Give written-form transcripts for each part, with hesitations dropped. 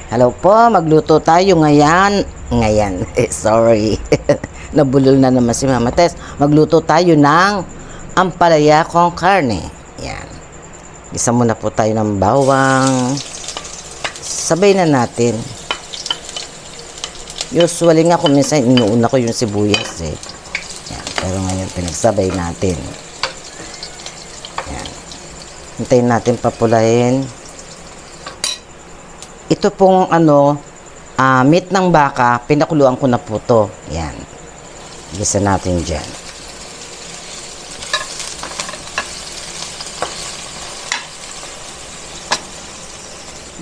Hello po, magluto tayo ngayon. Sorry. Nabulol na naman si Mama Tess. Magluto tayo ng ampalaya con carne. Yan. Gisa muna po tayo ng bawang. Sabay na natin. Usually nga kung minsan inuuna ko yung sibuyas eh. Yan. Pero ngayon pinagsabay natin. Yan. Hintayin natin papulahin. Ito pong meat ng baka, pinakuluan ko na po to. Yan. Gisa natin dyan.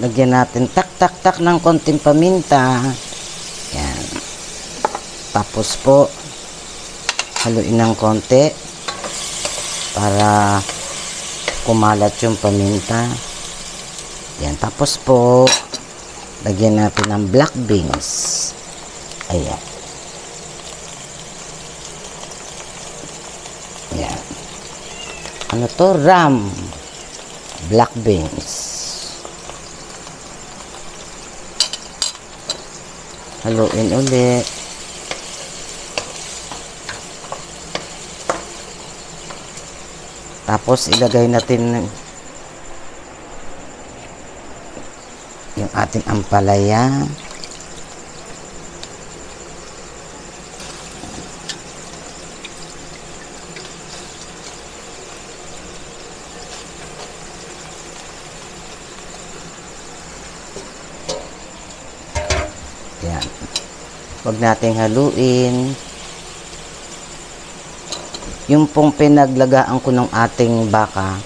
Lagyan natin tak ng konting paminta. Yan. Tapos po, haluin ng konti para kumalat yung paminta. Yan. Tapos po, lagyan natin ng black beans. Ayan. Ayan. Ano to? Ram. Black beans. Haluin ulit. Tapos ilagay natin yung ating ampalaya. Yan. Huwag nating haluin. Yung pong pinaglagaan ko ng ating baka,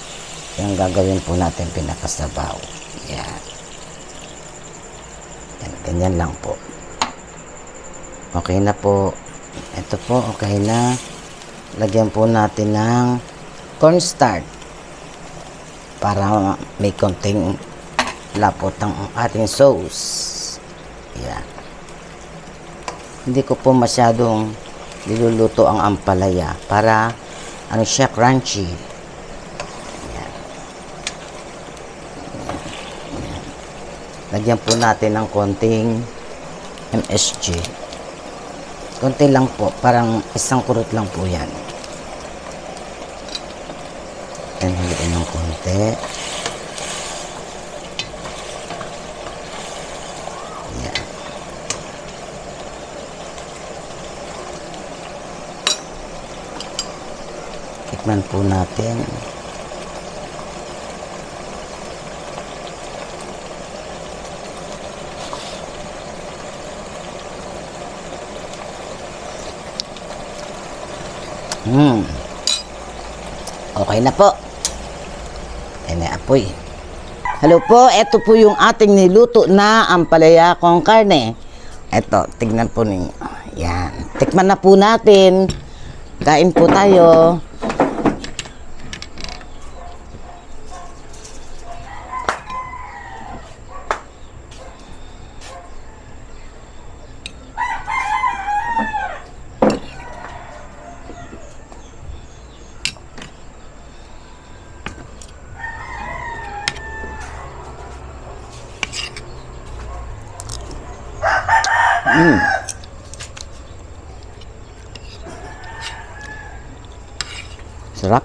yung gagawin po natin pinakasabaw. Yan. Ganyan lang po. Okay na po. Ito po, okay na. Lagyan po natin ng cornstarch para may konting lapot ang ating sauce. Yan. Hindi ko po masyadong niluluto ang ampalaya para siya crunchy. Lagyan po natin ng konting MSG. Konti lang po. Parang isang kurot lang po yan. Then, haluin ng konti. Yan. Tikman po natin. Okay na po. Ayan na apoy. Hello po, ito po yung ating niluto na ampalaya con carne. Ito, tignan po ninyo. Yan. Tikman na po natin. Kain po tayo. Sarap.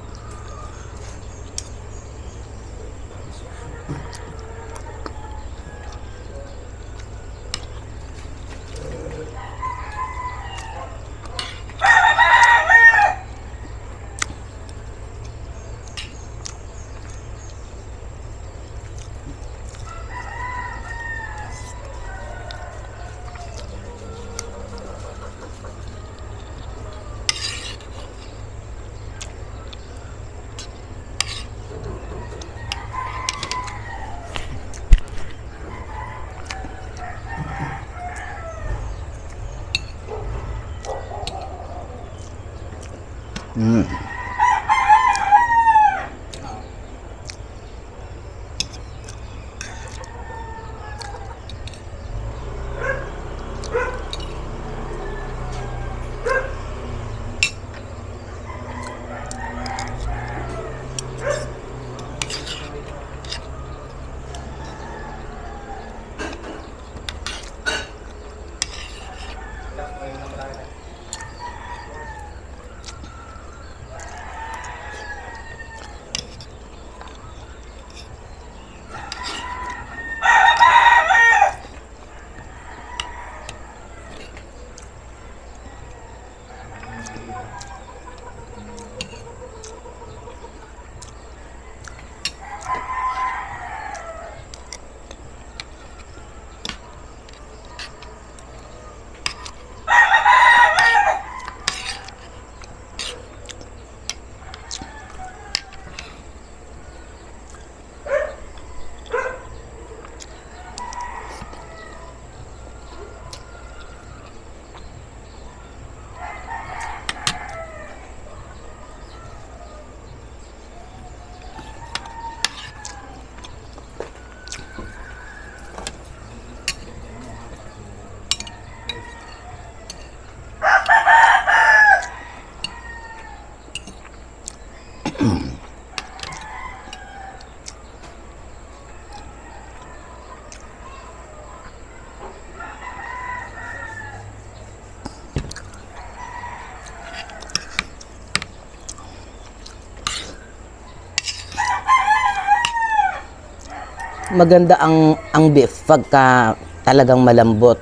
Maganda ang beef pagka talagang malambot.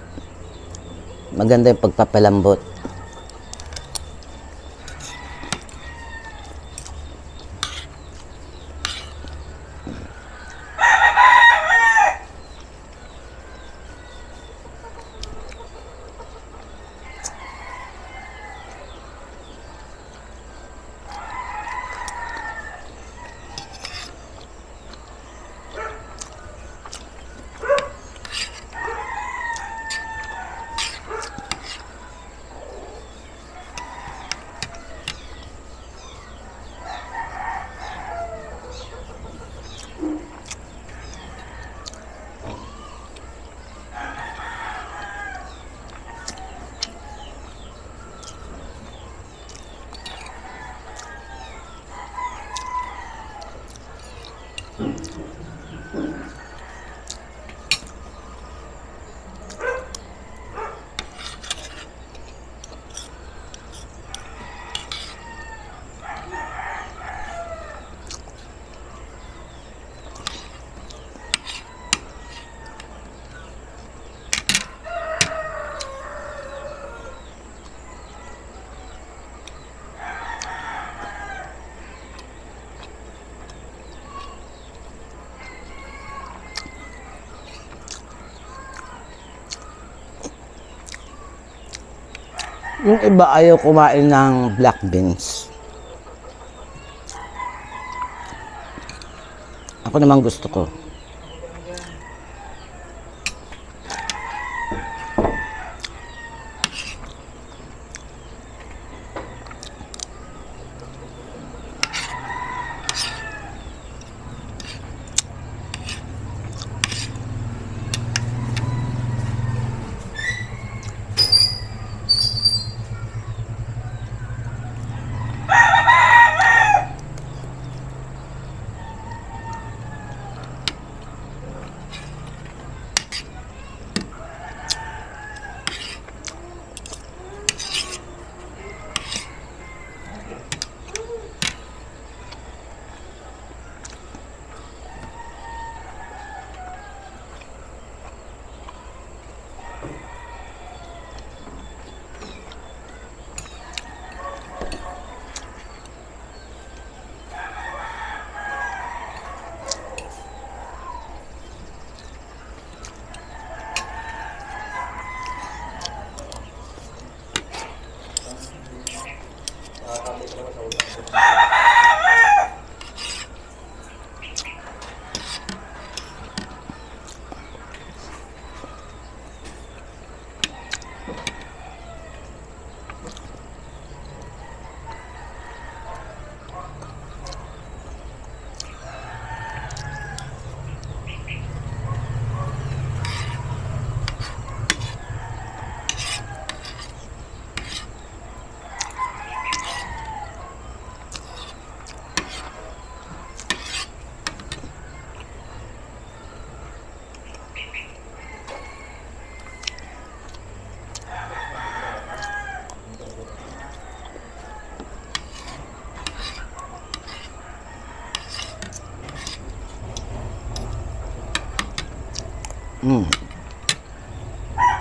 Maganda yung pagpapalambot. Yung iba ayaw kumain ng black beans. Ako naman gusto ko.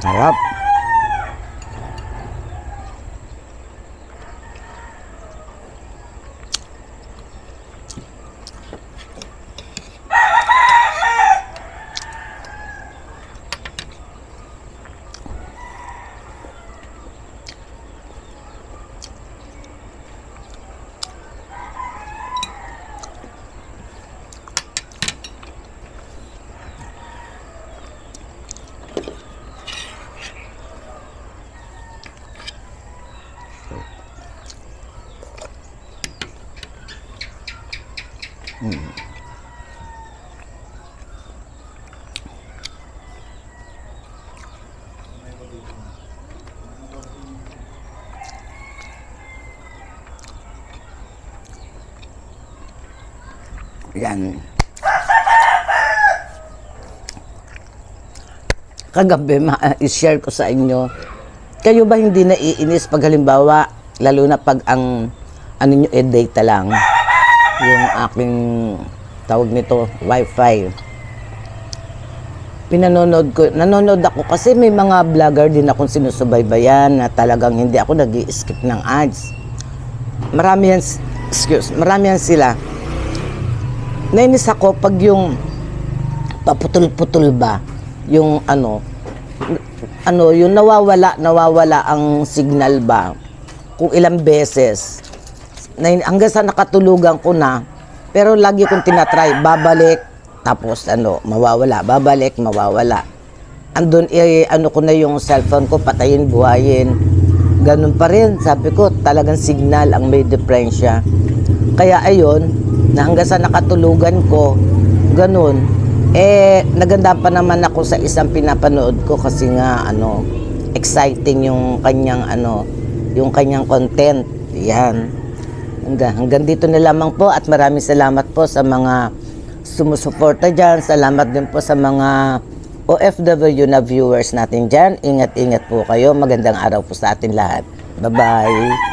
Sarap. Yan. Kagabi, i-share ko sa inyo. Kayo ba hindi naiinis pag halimbawa, lalo na pag ang ano nyo data lang, yung aking tawag nito, wifi. nanonood ako kasi may mga vlogger din akong sinusubaybayan na talagang hindi ako nag-i-skip ng ads. Marami yan sila. Nainis ako pag yung paputol-putol ba, yung yung nawawala ang signal ba, kung ilang beses. Hanggang sa nakatulugan ko na, pero lagi kong tinatry, babalik, tapos mawawala, babalik, mawawala. Andun, ko na yung cellphone ko, patayin, buhayin. Ganun pa rin, sabi ko, talagang signal ang may diferensya. Kaya ayun, na hanggang sa nakatulugan ko, ganun. Naganda pa naman ako sa isang pinapanood ko kasi nga, exciting yung kanyang, yung kanyang content. Yan. Hanggang dito na lamang po at maraming salamat po sa mga sumusuporta dyan. Salamat din po sa mga OFW na viewers natin dyan. Ingat-ingat po kayo. Magandang araw po sa atin lahat. Bye-bye.